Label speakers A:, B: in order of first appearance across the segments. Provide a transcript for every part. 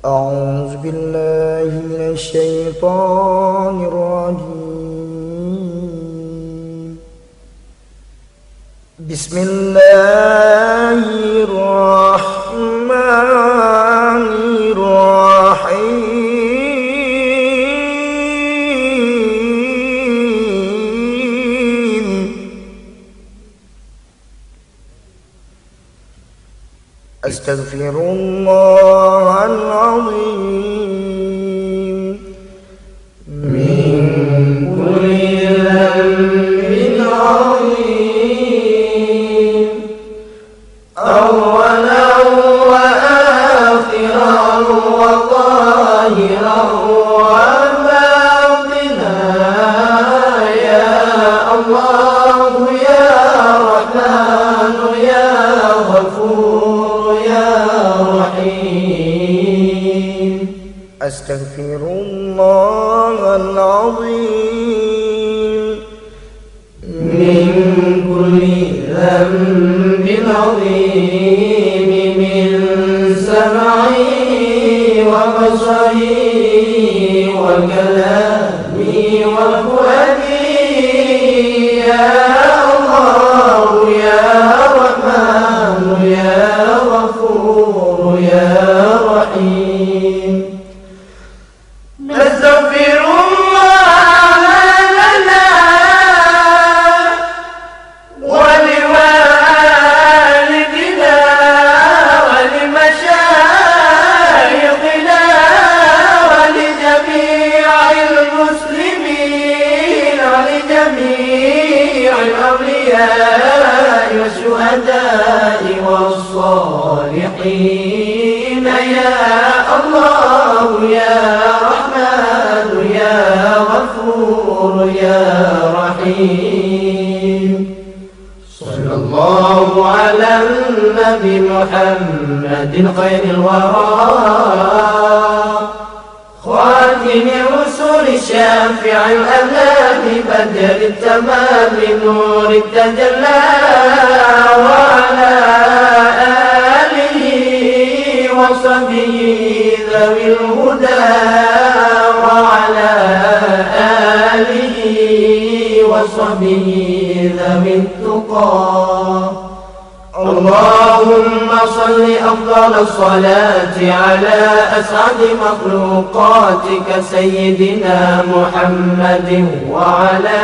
A: أعوذ بالله من الشيطان الرجيم. بسم الله الرحمن الرحيم. أستغفر الله العظيم
B: من كل ذنب عظيم، أولا وآخرا وظاهرا وباطنا، يا الله يا رحمن يا غفور يا رحيم.
A: أستغفر الله العظيم
B: من كل ذنب عظيم، من سمعي وبصري وكلامي وفؤادي، يا الله يا رحمن يا غفور يا رحيم. نستغفر الله لنا ولوالدنا ولمشايخنا ولجميع المسلمين ولجميع الأولياء والشهداء والصالحين، يا الله يا رحمن يا غفور يا رحيم. صلى الله على النبي محمد خير الورى، خاتم الرسل شافع الأنام، بدر التمام نور التجلى، وعلى آله وصحبه ذوي الهدى، وعلى آله وصحبه ذوي التقى. اللهم صل أفضل الصلاة على أسعد مخلوقاتك سيدنا محمد، وعلى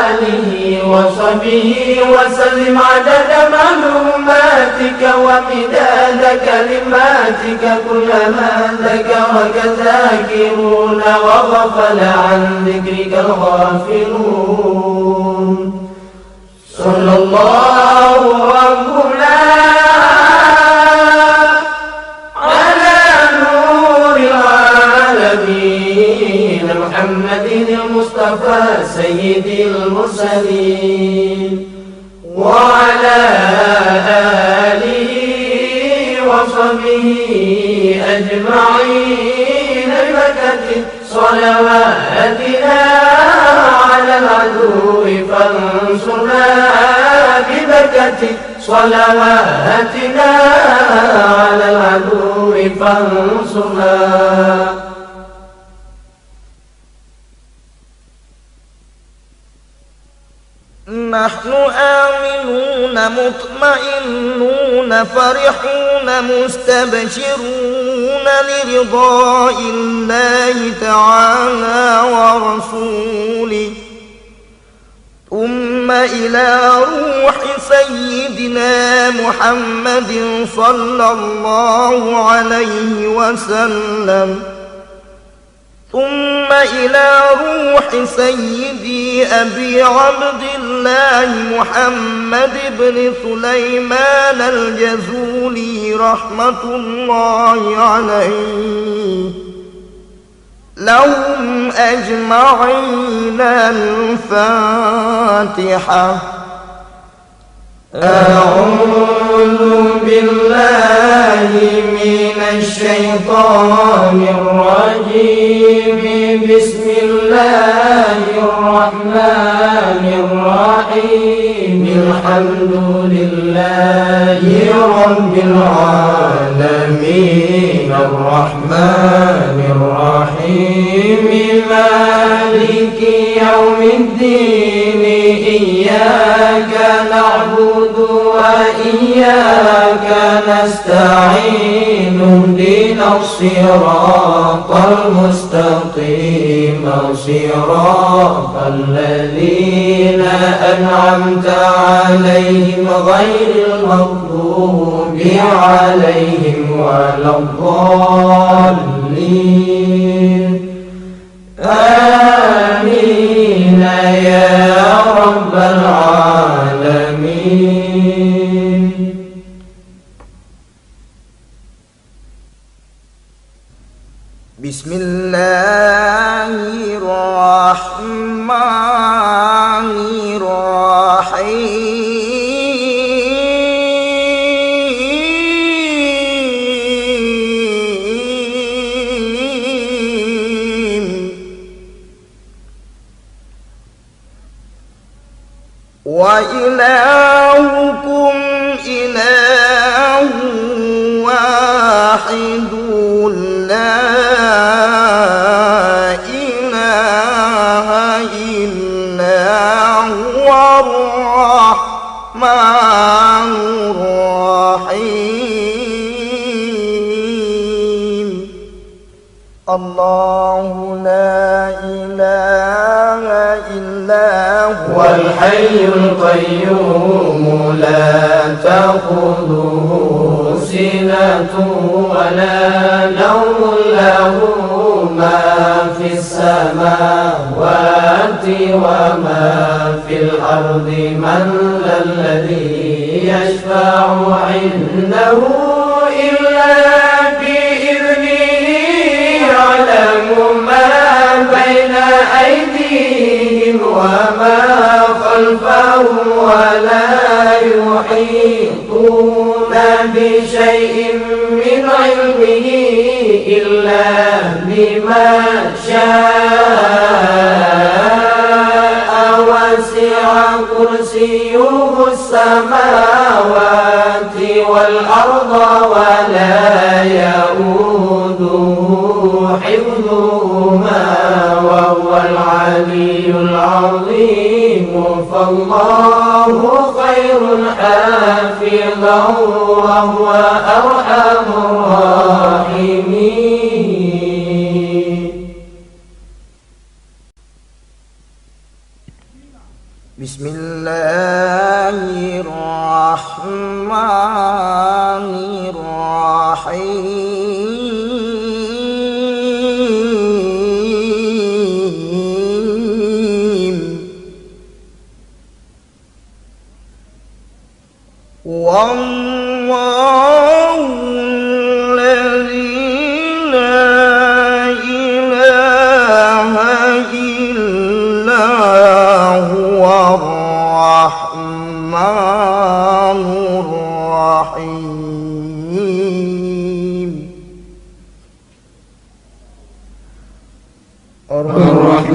B: آله وصحبه وسلم عدد معلوماتك ومداد كلماتك، كلما ذكرك ذاكرون وغفل عن ذكرك الغافلون. صلى الله ربنا على نور العالمين محمد المصطفى سيد المرسلين، وعلى آله وصحبه أجمعين، ببركة صلواتنا على العدو فانصرنا، ببركة صلواتنا على العدو فانصرنا.
A: نحن آمنون مطمئنون فرحون مستبشرون لرضاء الله تعالى ورسوله، ثم إلى روح سيدنا محمد صلى الله عليه وسلم، ثم إلى روح سيدي أبي عبد الله محمد بن سليمان الجزولي رحمة الله عليه، لهم أجمعين الفاتحة.
B: أعوذ بالله من الشيطان الرجيم، بسم الله الرحمن الرحيم، الحمد لله رب رب العالمين الرحمن الرحيم مالك يوم الدين إياك نعبد وإياك نستعين اهدنا الصراط المستقيم صراط الذين أنعمت عليهم غير المغضوب عليهم ولا الضالين آمين يا رب العالمين.
A: بسم الله الرحمن الرحيم وإلهكم إله واحد لا إله إلا هو الرحمن الرحيم. الله لا إله إلا هو
B: الحي القيوم لا تأخذه سنة ولا نوم له ما في السماوات وما في الأرض من ذا الذي يشفع عنده إلا بإذنه يعلم ما بين أيديهم وما خلفهم ولا يحيطون بشيء من علمه إلا بما شاء وسع كرسيه السماوات والأرض ولا يؤوده حفظهما وهو العلي العظيم. فالله خير حافظا وهو أرحم الراحمين.
A: بسم الله الرحمن الرحيم. والله الذي لا إله إلا هو الرحمن الرحيم.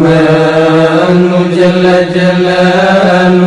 B: الرحمن جل جلاله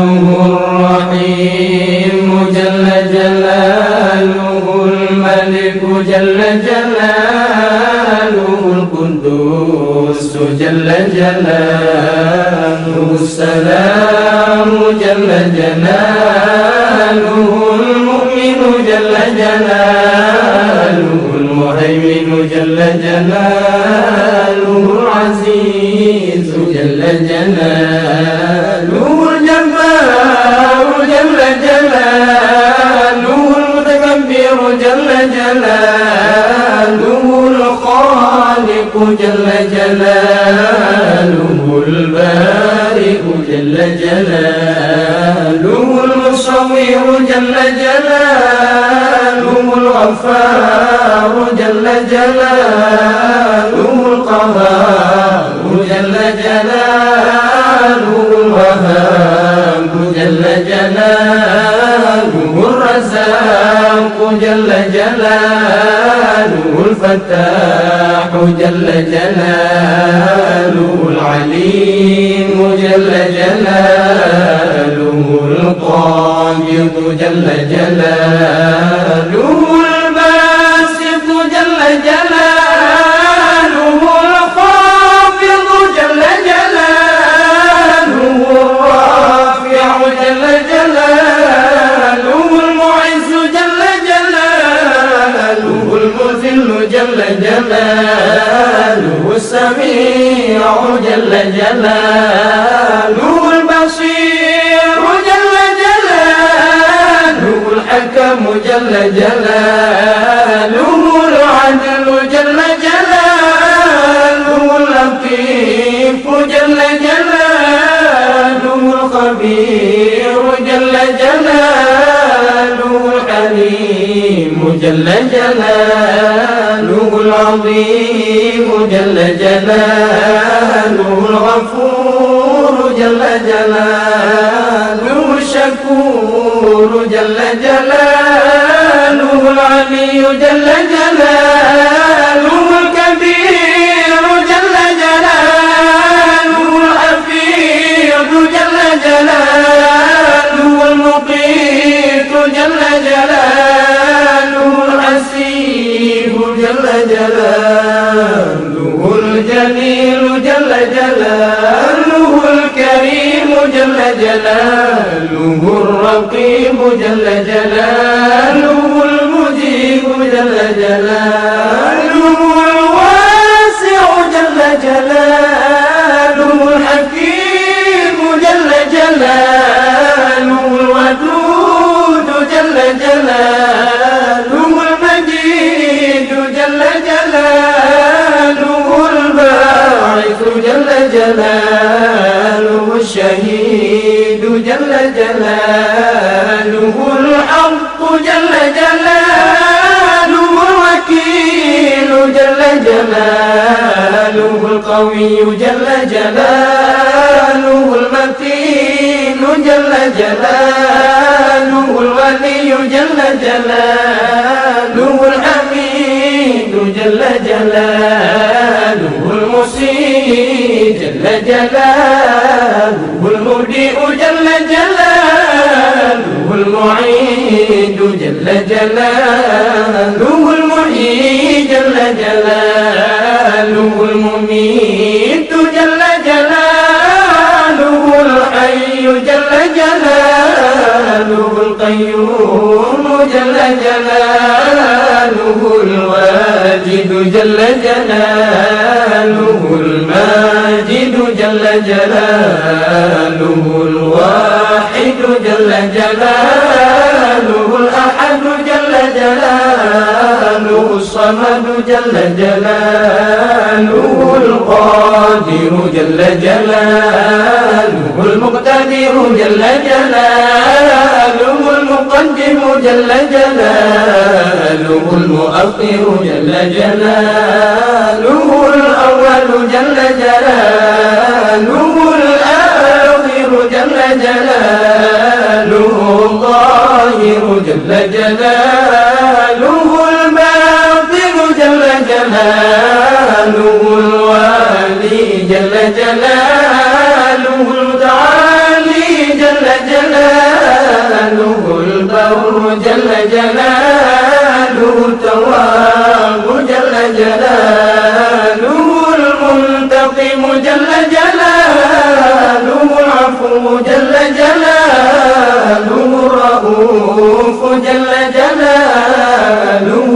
B: الرحيم جل جلاله الملك جل جلاله القدوس جل جلاله السلام جل جلاله المؤمن جل جلاله المهيمن جل جلاله العزيز جل جلاله الجبار جل جلاله المتكبر جل جلاله الخالق جل جلاله البارئ جل جلاله المصور جل جلاله الغفار جل جلاله القهار جل جلاله الوهاب جل جلاله الرزاق جل جلاله الفتاح جل جلاله العليم جل جلاله القابض جل جلاله الباسط جل جلاله الخافض جل جلاله الرافع جل جلاله المعز جل جلاله المذل جل جلاله السميع جل جلاله البصير جل جلاله الحكم جل جلاله العدل جل جلاله اللطيف جل جلاله الخبير جل جلاله الحليم جل جلاله العظيم جل جلاله الغفور جل جلاله الشكور جل جلاله العلي جل جلاله الكبير جل جلاله الحفيظ جل جلاله المقيت جل جلاله الحسيب جل جلاله الجليل جل جلاله الكريم جل جلاله الرقيب جل جلاله المجيب جل جلاله الواسع جل جلاله الحكيم جل جلاله الودود جل جلاله المجيد جل جلاله الباعث جل جلاله الشهيد جل جلاله الحق جل جلاله الوكيل جل جلاله القوي جل جلاله المتين جل جلاله الولي جل جلاله الحميد جل جلاله المسيء جل جلاله المبدئ جل جلاله المعيد جل جلاله المحيي جل جلاله المميت جل جلاله الحي جل جلاله القيوم جل جلاله الواجد جل جلاله الماجد جل جلاله الواحد جل جلاله الأحد جل جلاله الصمد جل جلاله القادر جل جلاله المقتدر جل جلاله المقدم جل جلاله المؤخر جل جلاله الأول جل جلاله الآخر جل جلاله الظاهر جل جلاله الباطن جل جلاله الوالي جل جلاله المتعالي جل جلاله البر جل جلاله التواب جل جلاله المنتقم جل جلاله العفو جل جلاله الرؤوف جل جلاله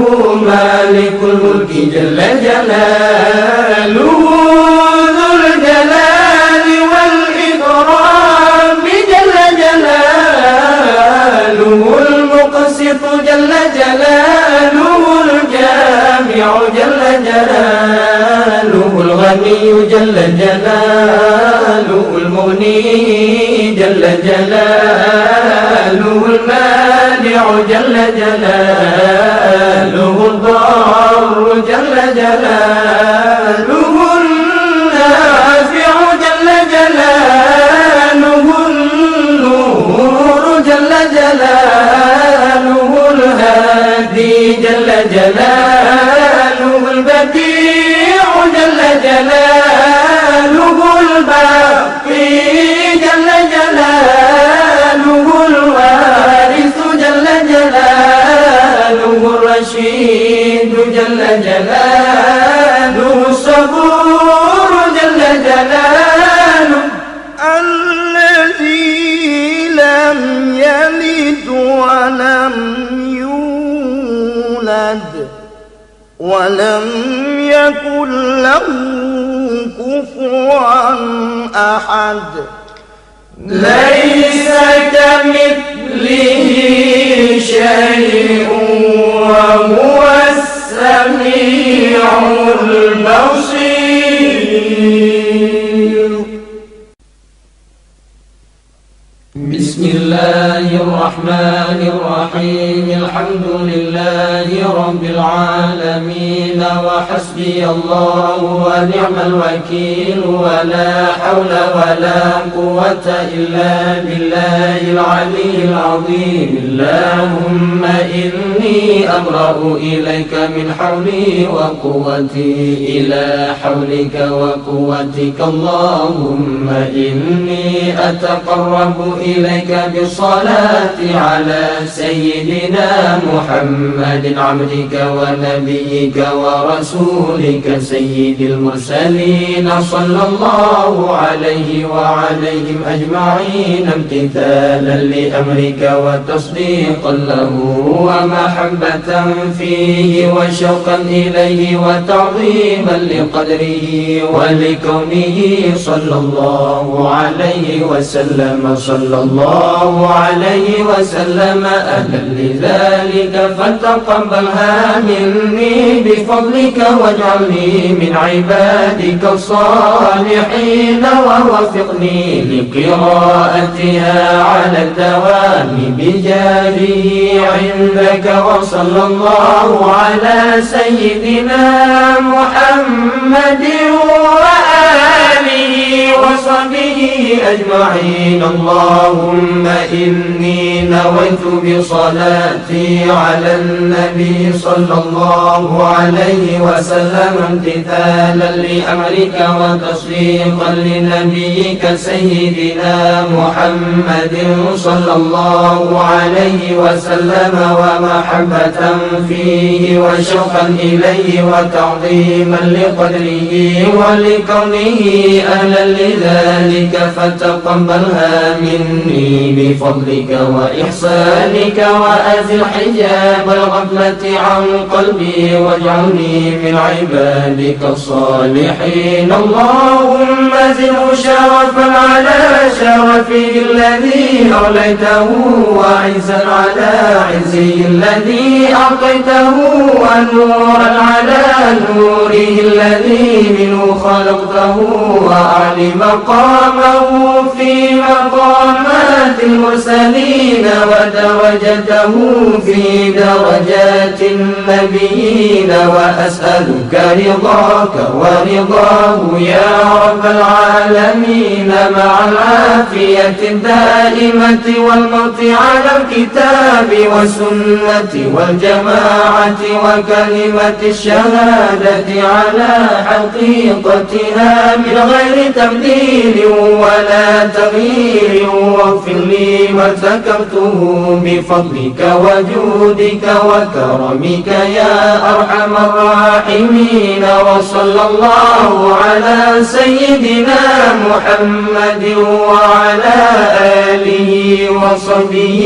B: مالك الملك جل جلاله ذو الجلال والإكرام جل جلاله المقسط جل جلاله الجامع جل جلاله الغني جل جلاله المغني جل جلاله المانع جل جلاله الضار جل جلاله النافع جل جلاله النور جل جلاله الهادي جل جلاله البديع جل جلاله الباقي جل جلاله الوارث جل جلاله الرشيد جل جلاله الصبور جل جلاله
A: الذي لم يلد ولم يولد ولم يكن له كفوا أحد
B: ليس كمثله شيء وهو السميع البصير. بسم الله الرحمن الرحيم. الحمد لله رب العالمين وحسبي الله ونعم الوكيل ولا حول ولا قوة إلا بالله العلي العظيم. اللهم إني أبرأ إليك من حولي وقوتي إلى حولك وقوتك. اللهم إني أتقرب إليك بالصلاة على سيدنا محمد عبدك ونبيك ورسولك سيد المرسلين صلى الله عليه وعليهم أجمعين امتثالا لأمرك وتصديقا له ومحبة فيه وشوقا إليه وتعظيما لقدره ولكونه صلى الله عليه وسلم صلى الله عليه وسلم أهلا لذلك فتقبلها مني بفضلك واجعلني من عبادك الصالحين ووفقني لقراءتها على الدوام بجاهه عندك. وصلى الله على سيدنا محمد وآله وصحبه أجمعين. اللهم إني نويت بصلاتي على النبي صلى الله عليه وسلم امتثالا لأمرك وتصديقا لنبيك سيدنا محمد صلى الله عليه وسلم ومحبة فيه وشوقا إليه وتعظيما لقدره ولكونه أهلا لذلك فتقبلها مني بفضلك وإحسانك وأزل حجاب الغفلة عن قلبي واجعلني من عبادك الصالحين. اللهم زده شرفا على شرفه الذي أوليته وعزا على عزه الذي أعطيته ونورا على نوره الذي منه خلقته وأعلي مقامه في مقامات المرسلين ودرجته في درجات النبيين. وأسألك رضاك ورضاه يا رب العالمين مع العافية الدائمة والموت على الكتاب والسنة والجماعة وكلمة الشهادة على حقيقتها من غير تبديل ولا تغيير. واغفر لي ما ارتكبته بفضلك وجودك وكرمك يا أرحم الراحمين. وصلى الله على سيدنا محمد وعلى آله وصحبه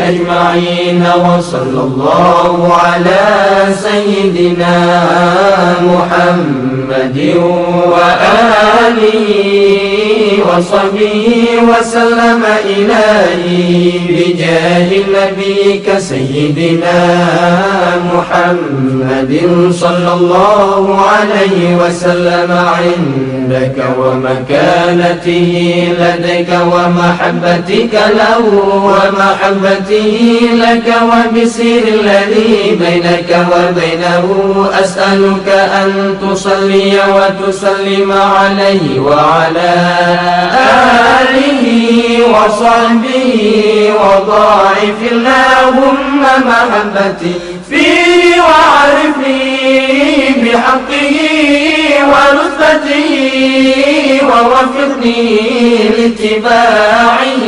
B: أجمعين. وصلى الله على سيدنا محمد وآله وصحبه وسلم إلهي بجاه نبيك سيدنا محمد صلى الله عليه وسلم عندك ومكانته لديك ومحبتك له ومحبته لك وبسير الذي بينك وبينه. أسألك أن تصلي وتسلم عليه وعلى آله وصحبه وضاعف اللهم محبتي فيه وعرفني بحقه ونصرته ووفقني لاتباعه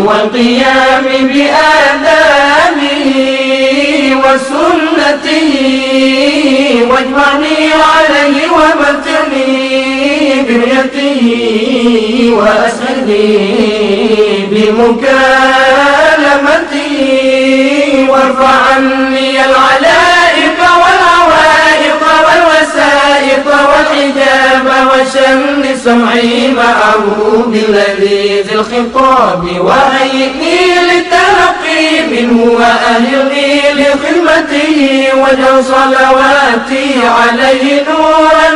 B: والقيام بآدابه وسنته واجمعني عليه ومتعني برؤيته وأسعدني بمكالمته وارفع عني العلائق والعوائق والوسائق والحجاب وشن سمعي معه باللذيذ الخطاب وهيئني للتلقي منه وأهلني لخدمته واجعل صلواتي عليه نورا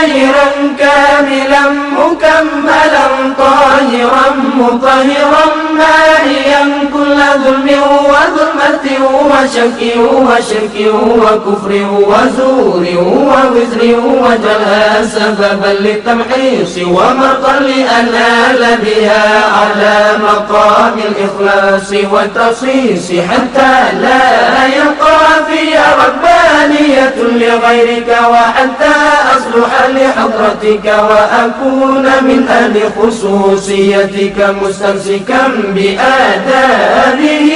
B: نيرا كاملا مكملا طاهرا مطهرا ماهيا كل ظلم وظلمة وشك وشرك وكفر وزور ووزر واجعلها سببا للتمحيص ومرقا لأنال بها على مقام الإخلاص والتصيص حتى لا يبقى في ربانية لغيرك وحتى أصلح لحضرتك وأكون من أهل خصوصيتك مستمسكا بآدابه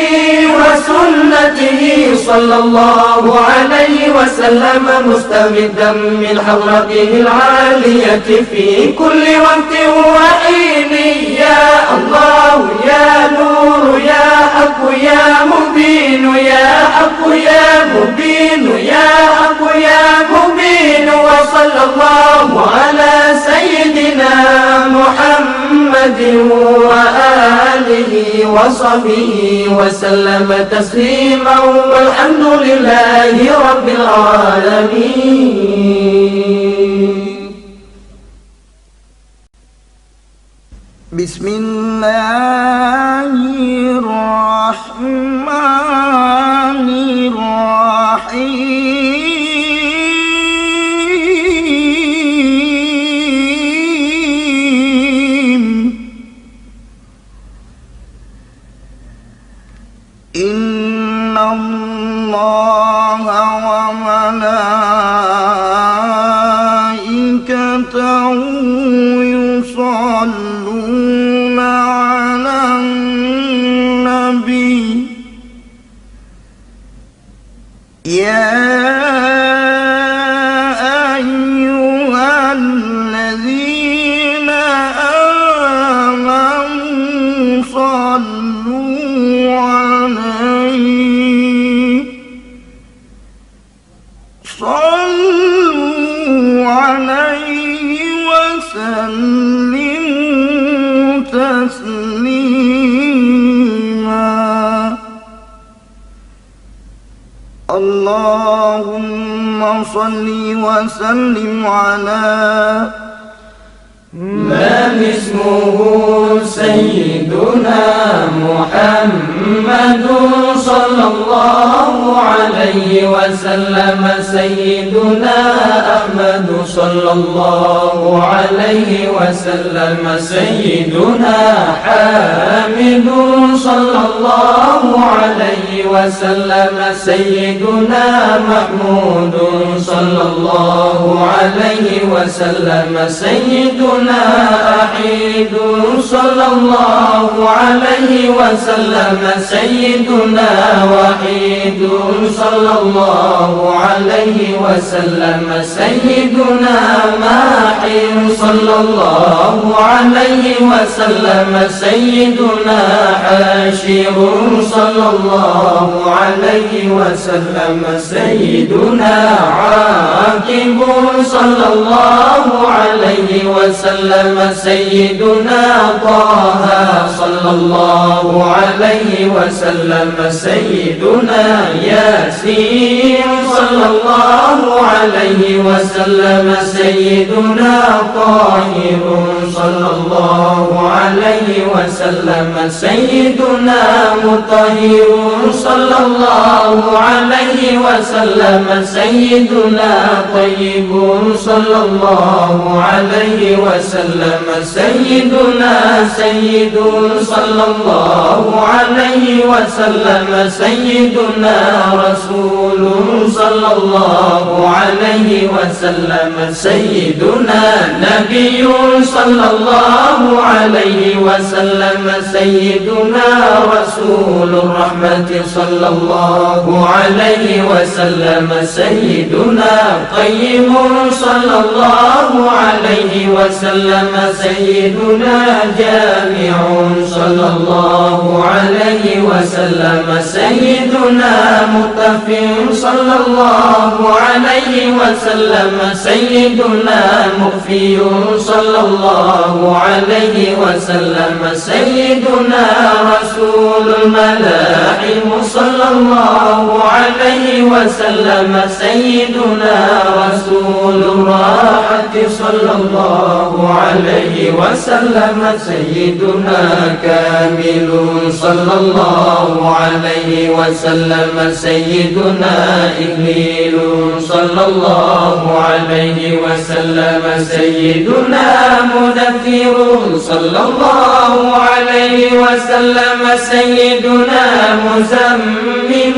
B: وسنته صلى الله عليه وسلم مستمدا من حضرته العالية في كل وقت وحين يا الله يا نور يا حق يا مبين يا حق يا مبين يا حق يا مبين وصلى الله على سيدنا محمد وآله وصحبه وسلم تسليما والحمد لله رب العالمين.
A: بسم الله الرحمن الرحيم إن الله وملائكته يصلون على النبي يا أيها الذين آمنوا صلوا عليه وسلموا تسليما. اللهم صل وسلم على
B: من اسمه سيدنا محمد صلى الله عليه وسلم سيدنا أحمد صلى الله عليه وسلم سيدنا حامد صلى الله عليه وسلم سيدنا محمود صلى الله عليه وسلم سيدنا أحيد صلى الله عليه وسلم سيدنا وحيد صلى الله عليه وسلم سيدنا ماحي صلى الله عليه وسلم سيدنا حاشر صلى الله عليه وسلم سيدنا عاقب صلى الله عليه وسلم سيدنا طه صلى الله عليه وسلم سيدنا ياسين صلى الله عليه وسلم سيدنا طاهر صلى الله عليه وسلم سيدنا مطهر صلى الله عليه وسلم سيدنا طيب صلى الله عليه وسلم سيدنا سيد صلى الله عليه وسلم سيدنا رسول صلى الله عليه وسلم سيدنا نبي صلى الله عليه عليه وسلم سيدنا رسول الرحمة صلى الله عليه وسلم سيدنا قيم صلى الله عليه وسلم سيدنا جامع صلى الله عليه وسلم سيدنا مطفٍ صلى الله عليه وسلم سيدنا مخفي صلى الله عليه وسلم سيدنا رسول الملاحم صلى الله عليه وسلم سيدنا رسول الراحة صلى الله عليه وسلم سيدنا كامل صلى الله عليه وسلم سيدنا إكليل صلى الله عليه وسلم سيدنا مدثر صلى الله عليه وسلم سيدنا مزمل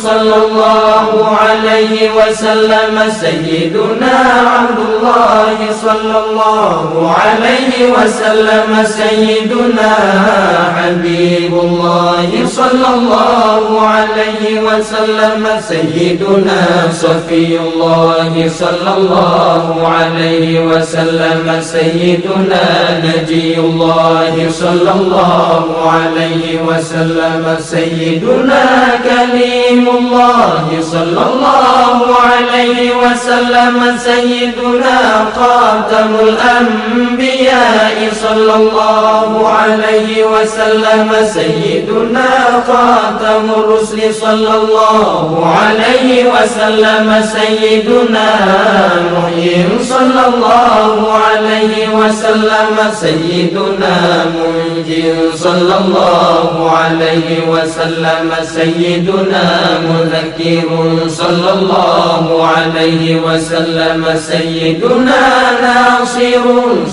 B: صلى الله عليه وسلم سيدنا عبد الله صلى الله عليه وسلم سيدنا حبيب الله صلى الله عليه وسلم سيدنا صفي الله صلى الله عليه وسلم سيدنا نجي الله صلى الله عليه وسلم سيدنا كليم الله صلى الله عليه وسلم سيدنا خاتم الأنبياء صلى الله عليه وسلم سيدنا خاتم الرسل صلى الله عليه وسلم سيدنا محيي صلى الله عليه وسلم سيدنا منجي صلى الله عليه وسلم سيدنا مذكر صلى الله عليه وسلم سيدنا ناصر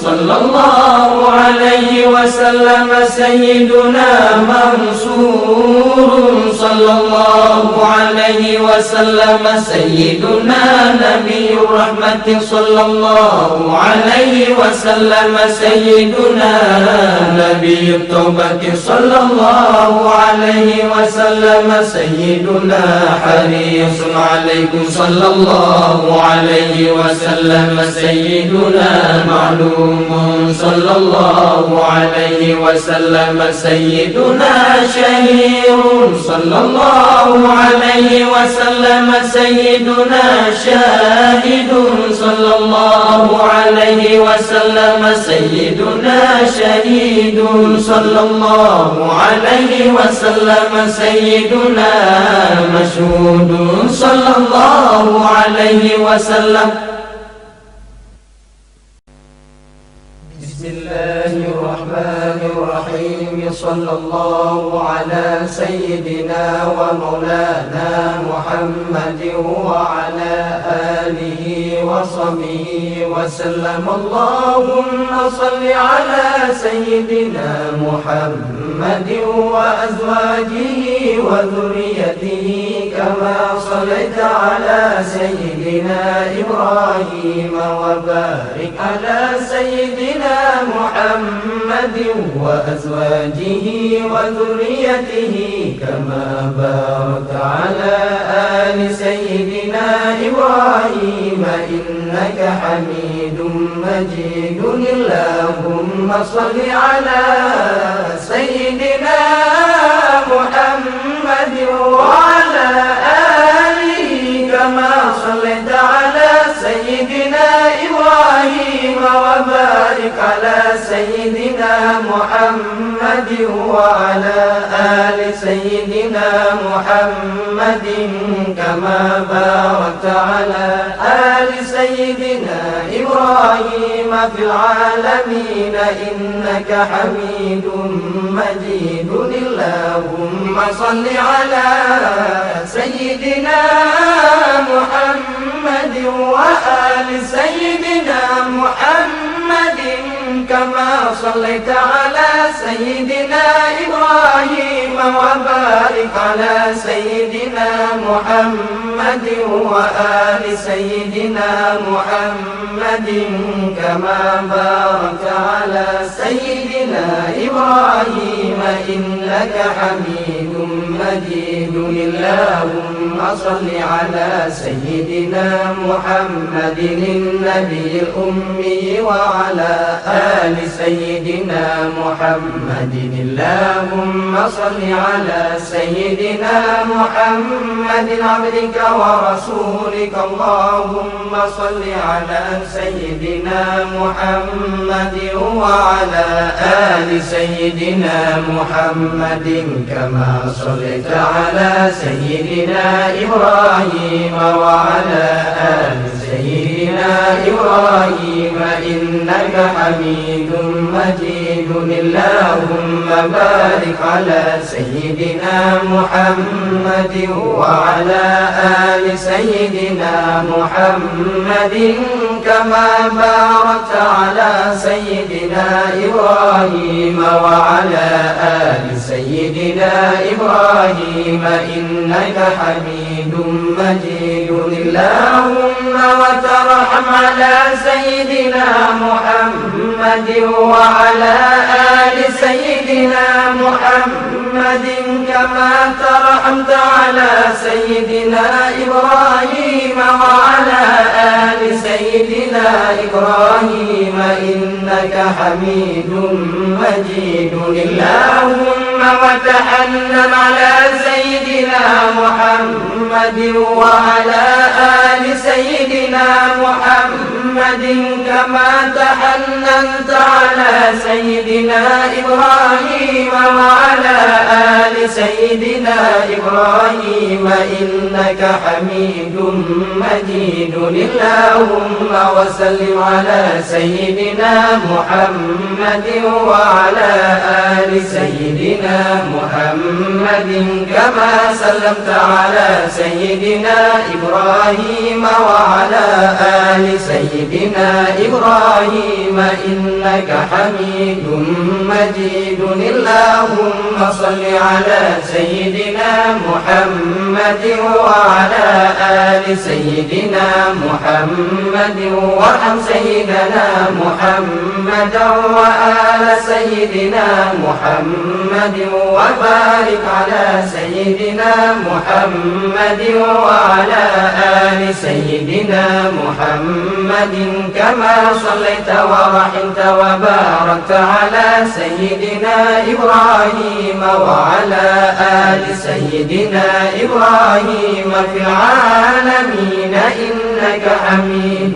B: صلى الله عليه وسلم سيدنا منصور صلى الله عليه وسلم سيدنا نبي الرحمة صلى الله عليه وسلم سيدنا نبي التوبة صلى الله عليه وسلم سيدنا حريص عليكم صلى الله عليه وسلم سيدنا معلوم صلى الله عليه وسلم سيدنا شهير صلى الله عليه وسلم سيدنا شاهد صلى الله عليه وسلم سيدنا شهيد صلى الله عليه وسلم سيدنا مشهود صلى الله عليه وسلم. بسم الله الرحمن الرحيم. صلى الله على سيدنا ومولانا محمد وعلى آله وصحبه وسلم. اللهم صل على سيدنا محمد وأزواجه وذريته كما صليت على سيدنا إبراهيم وبارك على سيدنا محمد وأزواجه وذريته كما باركت على آل سيدنا إبراهيم إنك حميد مجيد. اللهم صل على سيدنا محمد وعلى آله كما صليت على سيدنا إبراهيم وبارك على سيدنا محمد وعلى آل سيدنا محمد كما باركت على آل سيدنا إبراهيم في العالمين إنك حميد مجيد. اللهم صل على سيدنا محمد وآل سيدنا محمد كما كما صليت على سيدنا إبراهيم وبارك على سيدنا محمد وآل سيدنا محمد كما باركت على سيدنا إبراهيم إنك حميد مجيد. اللهم صل على سيدنا محمد النبي الأمي وعلى آل سيدنا محمد. اللهم صل على سيدنا محمد عبدك ورسولك. اللهم صل على سيدنا محمد وعلى آل سيدنا محمد كما صليت على سيدنا إبراهيم وعلى آل سيدنا إبراهيم إنك حميد مجيد. اللهم بارك على سيدنا محمد وعلى آل سيدنا محمد كما باركت على سيدنا إبراهيم وعلى آل سيدنا إبراهيم إنك حميد مجيد. اللهم وترحم على سيدنا محمد وعلى آل سيدنا محمد كما ترحمت على سيدنا إبراهيم وعلى آل سيدنا إبراهيم إنك حميد مجيد. اللهم وتحنن على سيدنا محمد وعلى آل سيدنا محمد كما تحننت على سيدنا إبراهيم وعلى آل سيدنا إبراهيم إنك حميد مجيد. اللهم وسلم على سيدنا محمد وعلى آل سيدنا محمد كما سلمت على سيدنا إبراهيم وعلى آل سيدنا إبراهيم إنك حميد مجيد. اللهم صل على سيدنا محمد وعلى آل سيدنا محمد وارحم سيدنا محمد وآل سيدنا محمد وبارك على سيدنا محمد وعلى آل سيدنا محمد كما صليت ورحمت وباركت على سيدنا إبراهيم وعلى آل سيدنا إبراهيم في العالمين إنك حميد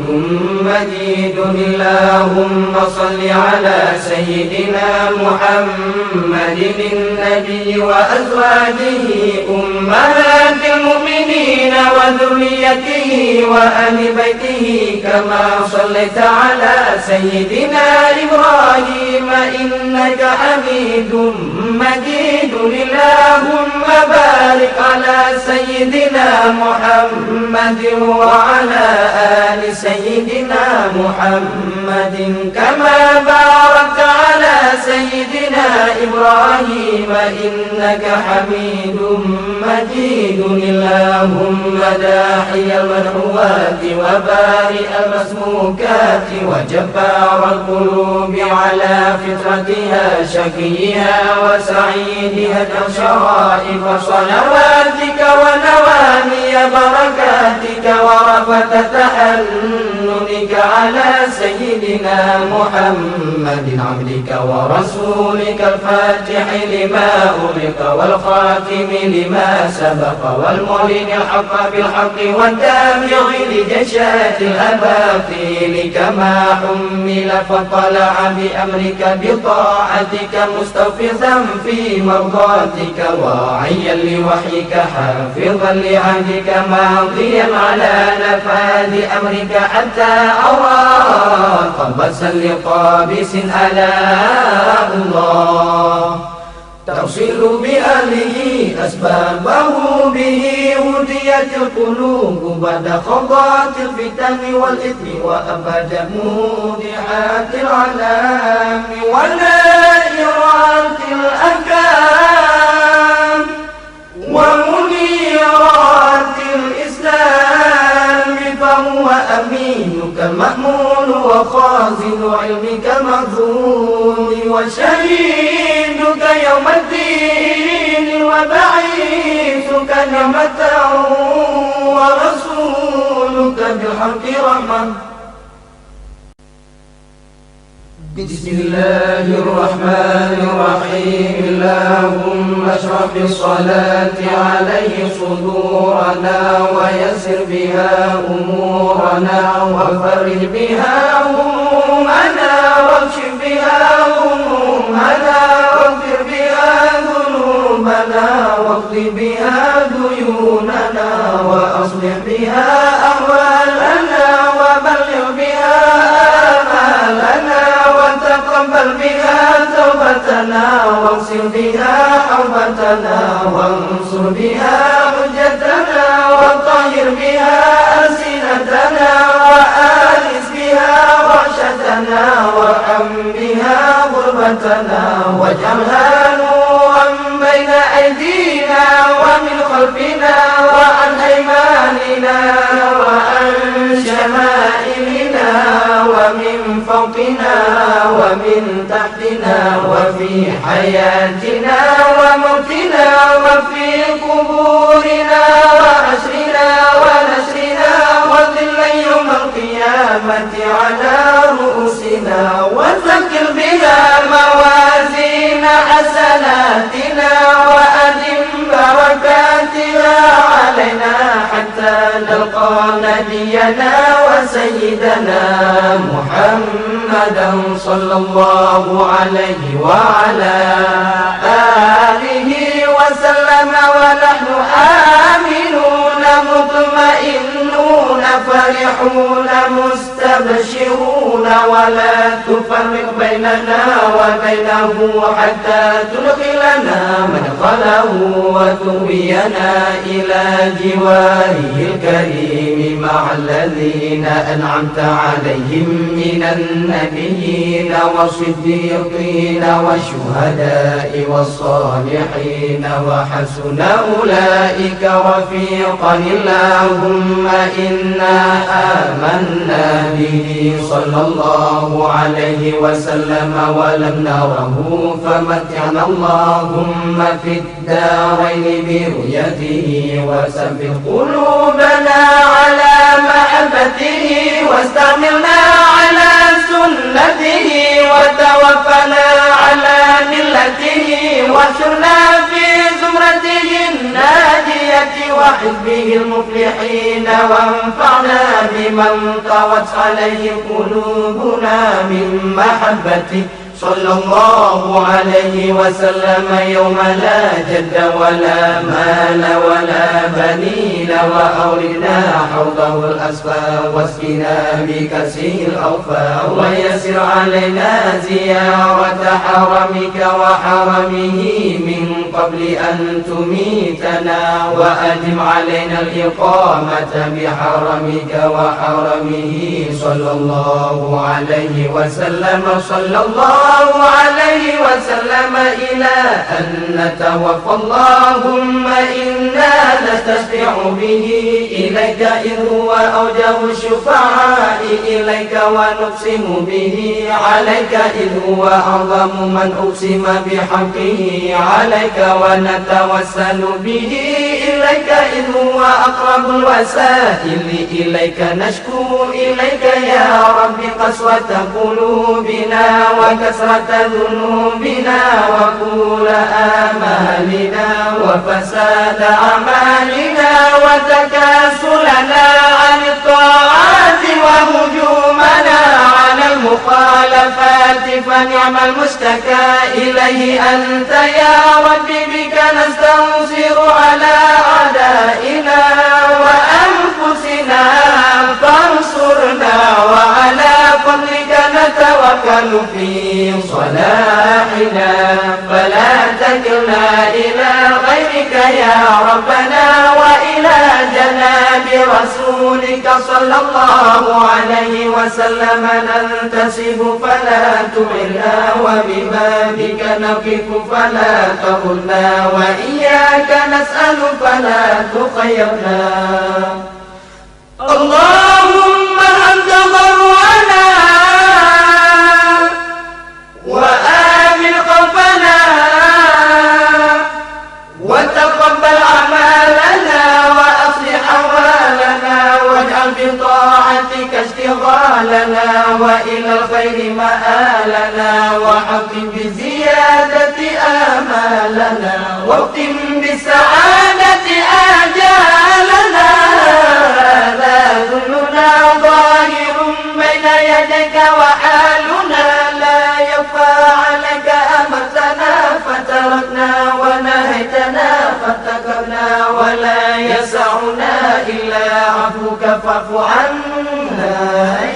B: مجيد. اللهم صل على سيدنا محمد النبي وأزواجه أمهات المؤمنين وذريته وأهل بيته كما صليت على سيدنا إبراهيم إنك حميد مجيد. اللهم بارك على سيدنا محمد وعلى آل سيدنا محمد كما باركت على سيدنا إبراهيم إنك حميد مجيد. اللهم داحي المدعوات وبارئ المسموكات وجبار القلوب على فطرتها شقيها وسعيدها شرائف صلواتك ونوامي بركاتك ورفة تحننك على سيدنا محمد عبدك ورسولك الفاتح لما أغلق والخاتم لما سبق والمعلن الحق بالحق والدافع لجشات الأباطيل كما حمل فطلع بأمرك بطاعتك مستوفزا في مرضاتك واعيا لوحيك حافظا لعهدك ماضيا على نفاذ أمرك حتى أرى قبسا لقابس ألا الله تصل بأهله أسبابه به هديت القلوب بعد خضات الفتن والإثم وأبد مودعات العلام ونائرات الأكام ومنيرات الإسلام فهو أمينك المأمون وخازن علمك المخزون وشهيدك يوم الدين وبعيثك نعمة ورسولك بالحق رحمة. بسم الله الرحمن الرحيم. اللهم اشرح بالصلاة عليه صدورنا ويسر بها أمورنا وفرج بها همومنا واكشف بها همومنا واغفر بها ذنوبنا واقض بها ديوننا وأصلح بها أحوالنا وبلغ بها آمالنا وتقبل بها توبتنا واغسل بها حوبتنا وانصر بها حجتنا وطهر بها ألسنتنا وآنس بها وحشتنا وارحم بها غربتنا واجعلها نورا بين أيدينا ومن خلفنا وعن أيماننا وعن شمائلنا ومن فوقنا ومن تحتنا وفي حياتنا وموتنا وفي قبورنا وحشرنا ونشرنا وذل يوم القيامة على رؤوسنا وثقل بها موازين حسناتنا وأدم بركاتها علينا حتى نلقى نبينا وسيدنا محمدا صلى الله عليه وعلى آله وسلم ونحن آمنون مطمئنون فرحون مستبشرون ولا تفرق بيننا وبينه حتى تدخلنا مدخله وتهوينا إلى جواره الكريم مع الذين أنعمت عليهم من النبيين والصديقين والشهداء والصالحين وحسن أولئك رفيقا. اللهم إنا آمنا به صلى الله عليه وسلم ولم نره فمتعنا اللهم في الدارين برؤيته وثبت قلوبنا على محبته واستعملنا على سنته وتوفنا على ملته واحشرنا في زمرته الناجية وحزبه المفلحين وانفعنا بمن طوت عليه قلوبنا من محبته صلى الله عليه وسلم يوم لا جد ولا مال ولا بنين وأوردنا حوضه الأسفى واسقنا بكأسه الأوفى ويسر علينا زيارة حرمك وحرمه من قبل أن تميتنا وأدم علينا الإقامة بحرمك وحرمه صلى الله عليه وسلم صلى الله عليه وسلم إلى أن نتوفى. اللهم إنا نستشفع به إليك إذ هو أوجه الشفعاء إليك ونقسم به عليك إذ هو أعظم من أقسم بحقه عليك ونتوسل به إليك إذ هو أقرب الوسائل إليك نشكو إليك يا رب قسوة قلوبنا وكسرة ذنوبنا وطول آمالنا وفساد أعمالنا وتكاسلنا عن الطاعات وهجومنا على المخالفات فنعم المشتكى إليه أنت يا رب بك نستنصر على أعدائنا وأنفسنا فانصرنا وعلى فضلك نتوكل في صلاحنا فلا تكل حالنا إلى غيرك يا ربنا وإلى جناب رسولك صلى الله عليه وسلم ننتسب فلا تملنا وببابك نقف فلا تغلنا وإياك نسأل فلا تخيرنا اللهم أنت ضرعنا وآمن خوفنا وتقبل أعمالنا وأصلح أحوالنا واجعل بطاعتك اشتغالنا وإلى الخير مآلنا وحقق بزيادة آمالنا واختم بالسعادة آجالنا لا ذلنا ظاهر بين يديك وحالنا لا يخفى عليك أمرتنا فتركنا ونهيتنا فارتكبنا ولا يسعنا إلا عفوك فاعف عنا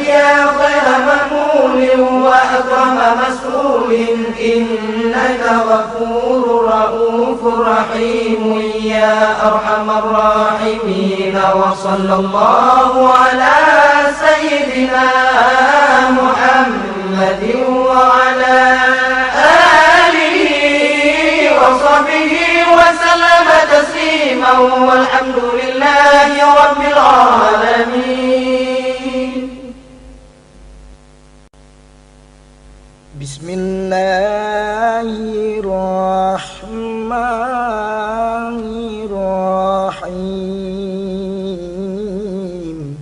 B: يا خير مأمول وأكرم مسؤول إنك غفور رؤوف رحيم يا أرحم الراحمين وصلى الله على سيدنا محمد وعلى آله وصحبه وسلم تسليما والحمد لله رب العالمين.
A: بسم الله الرحمن الرحيم.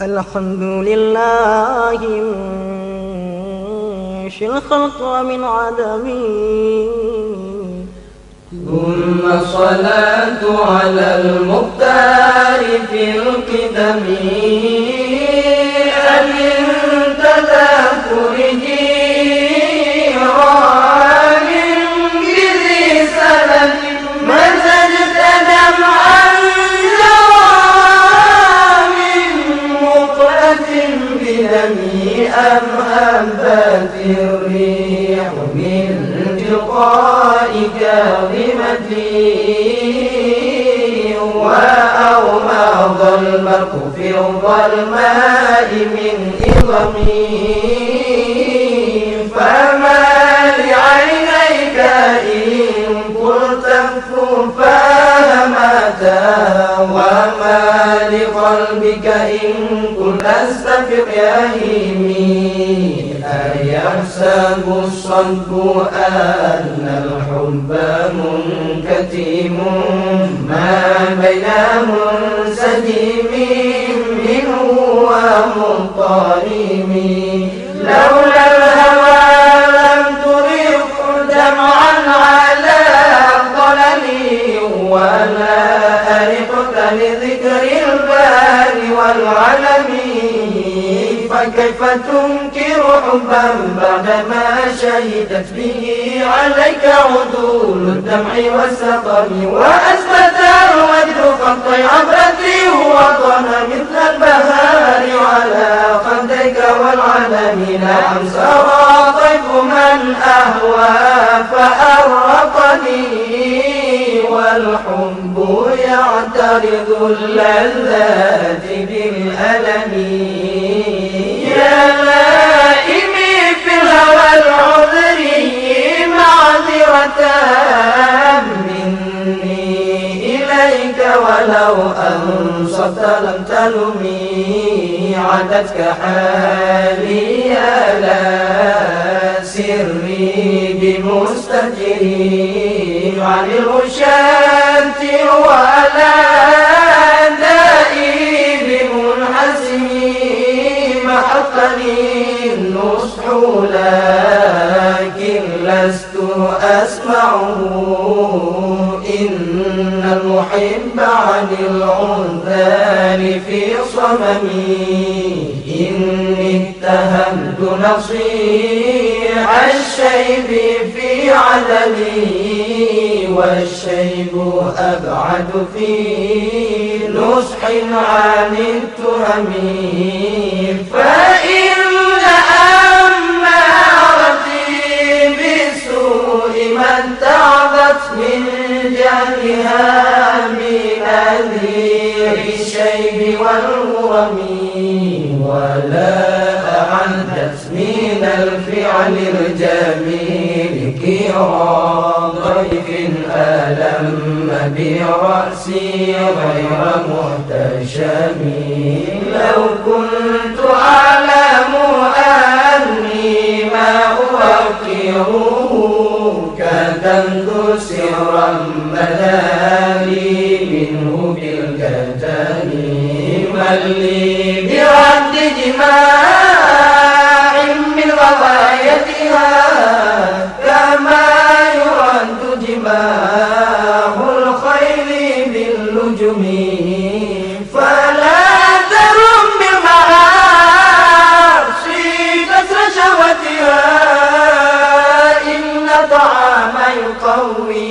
A: الحمد لله منشئ الخلق من عدم
B: ثم الصلاة على المختار في القدم من تذاكره رام بذي سلم مزجت دمعا جرام مطرة بدمي أم هبت الريح من تلقاء كاظمتي وأغمض البرق في الظلماء من إظمي فما لعينيك إن قلت اكفوا فهمتا وما لقلبك إن قلت استفق يهيمي أيحسب الصد أن الحب منكتم ما بين منسجم منه ومنطلم لولا الهوى لم ترق دمعا على ضللي ولا أرقت لذكر البال والعلم فكيف تنكر حبا بعدما شهدت به عليك عدول الدمع والسقم وأثبت الوجه خط عبرتي وطن مثل البهار على خديك والعلم نعم سرى طيف من أهوى فأرقني والحب يعترض اللذات بالألم يا لائمي في الهوى العذري معذرة مني إليك ولو أنصت لم تلمي عدتك حالي لا سري بمستجري عن الغشاة ولا دائي بمنحسمي محقني النصح لكن لست أسمعه إن المحب عن العذال في صممي إني اتهمت نصيح الشيب في عدمي والشيب أبعد في نصح عن التهم فإن أمارتي بسوء الشيب والهرم ولا عن تسمين الفعل الجميل كرام ضيف ألم برأسي غير محتشم لو كنت أعلم أني ما أوقره كتمت سرا بدالي منه بالكتم من لي برد جماع من غوايتها كما يرد جماع الخيل باللجم فلا ترم بالمعاصي كسر شهوتها إن طعام يقوي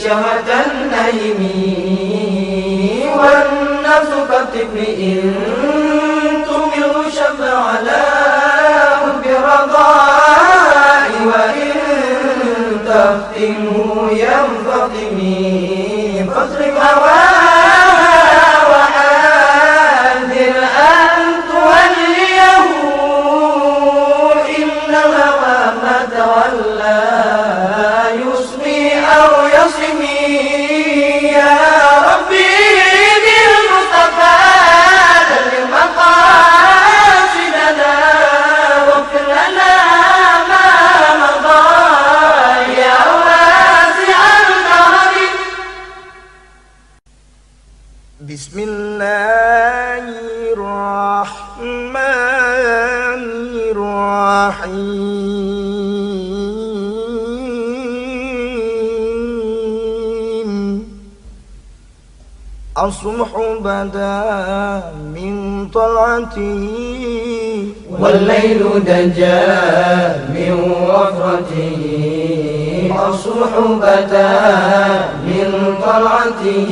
B: شهوة النهم والنفس كالطفل إن تمل شبع له برضاء وإن تفتنه ينفطم فاصرف هواه وحاذر أن توليه إن الهوى ما تولى يصمي أو يصمي يا ربي بالمصطفى سلم مقاصدنا واغفر لنا ما مضى يا واسع الكرم.
A: بسم الله الرحمن الرحيم الصبح بدا من طلعته
B: والليل دجى من وفرته الصبح بدا من طلعته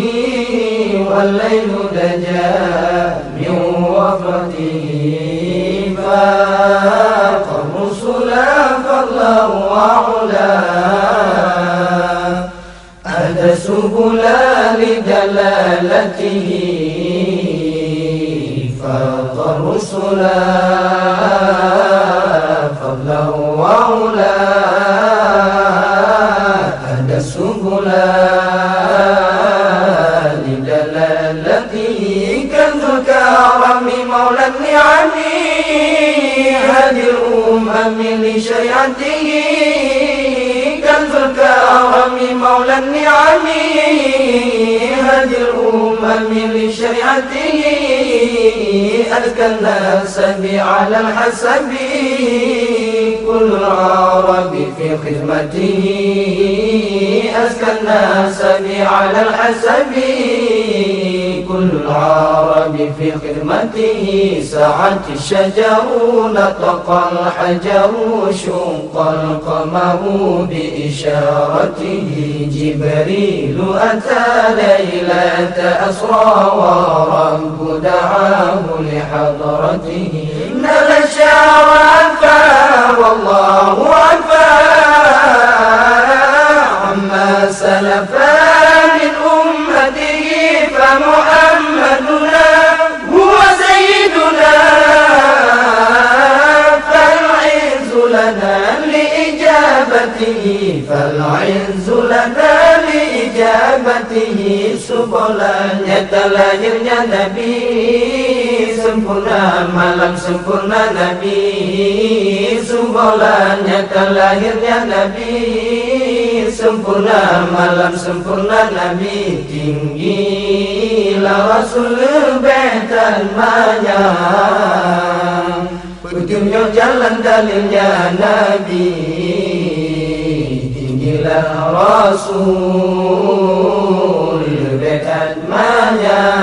B: والليل دجى من وفرته فاق الرسل فضلا وعلا أهدى سبلا لدلالته فاق الرسل فضلا وعلا أهدى سبلا لدلالته كنز الكرم مولى النعم هدي الأمم لشريعته كنز الكرم مولى النعم هدي الأمم لشريعته أزكى الناس على الحسب كل العرب في خدمته أزكى الناس على الحسب كل العرب في خدمته سعت الشجر نطق الحجر شق القمر بإشارته جبريل أتى ليلة أسرى ورب دعاه لحضرته نال الشعر عفا والله عفا عما سلفا من أمته فمحمدنا هو سيدنا فالعز لنا لإجابته فالعز لنا لإجابته سبلانnya terlahirnya Nabi sempurna malam sempurna Nabi sumbolanya terlahirnya Nabi sempurna malam sempurna Nabi tinggilah Rasul betan manyang ujungnya jalan dalilnya Nabi tinggilah Rasul betan manyang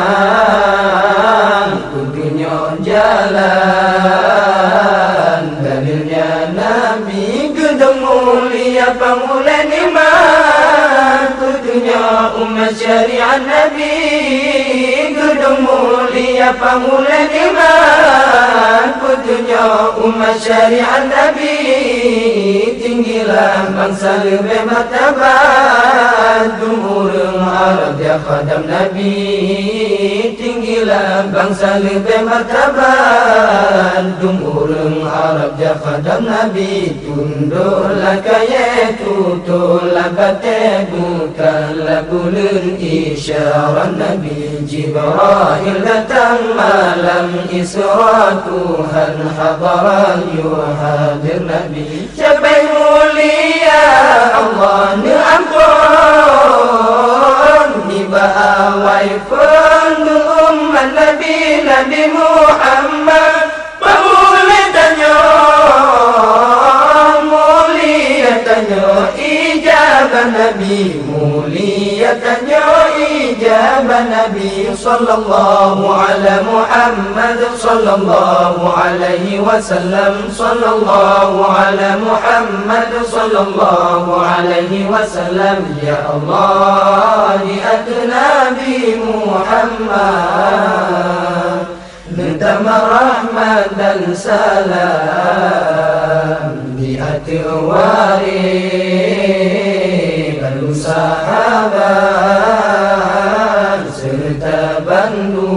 B: ujungnya jalan dalilnya Nabi gedung mulia pamulan iman tujuhnya umat syariat Nabi gedung mulia pamulan iman Petunjuk umat syariat Nabi, tinggilah bangsa lebih martabat. Dumurung Arab dia khadam Nabi, tinggilah bangsa lebih martabat. Dumurung Arab dia khadam Nabi, tunduklah kaya tutullah batai, bukanlah bulan isyarat Nabi. Jibril datang malam Isra, Tuhan hadaran yuhadir Nabi. Siapa yang mulia Allah ni ampun, ni bawai pendu umat Nabi, Nabi Muhammad. Pemuli tanya, mulia tanya ijabah Nabi, mulia tanya ijabah Nabi. Sallallahu ala Muhammad, sallallahu alaihi wasallam, sallallahu ala Muhammad, sallallahu alaihi wasallam. Ya Allah, di atas Nabi Muhammad minta rahmat dan salam, di hati waris lalu sahabat serta bandung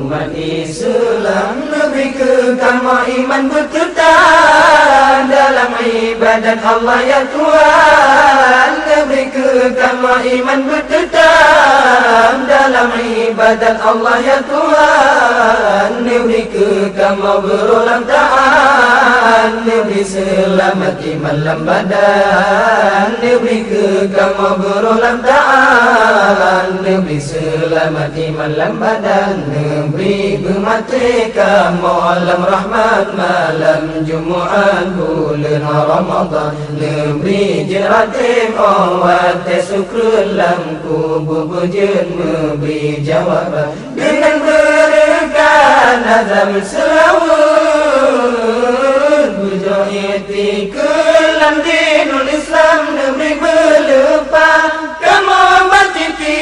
B: umat Islam. Lebih kekama iman bertetap dalam ibadat Allah ya Tuhan. Lebih kekama iman bertetap dalam ibadat Allah ya Tuhan. Lebih kekama berulang taat, lebih selamat iman dalam badan. Lebih kekama berulang taat, lebih selamat iman dalam badan. Lebih bermatikan malam rahmat, malam Jumaat bulan Ramadan. Lebih jeratim awat syukur lam kubur pujian memberi jawaban. Dengan berkat nazam selawat, bujur itikul lam dinul Islam. Lebih berlepas kamu bertiti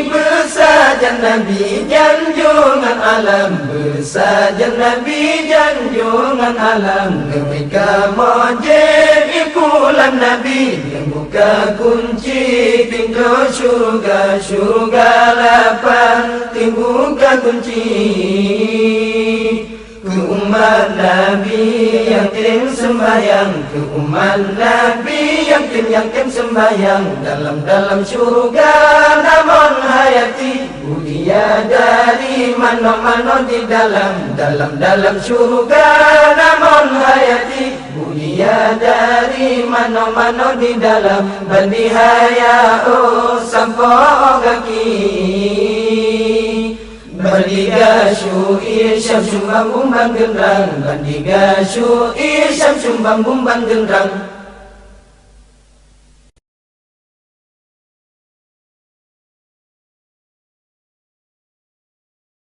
B: bersajan Nabi janjungan alam, bersajan Nabi janjungan alam. Lebih kamu jadi pulang Nabi yang buka kunci pintu syurga, syurga lapang buka kunci. Ke umat Nabi yang tim sembahyang, ke umat Nabi yang tim sembahyang. Dalam syurga namun hayati, budia dari mana-mana di dalam syurga namun hayati, budia dari mana-mana di dalam. Bandihaya sampai kaki, Bandiga syu'ir syam sumbang bumbang gendrang, Bandiga syu'ir syam sumbang bumbang gendrang.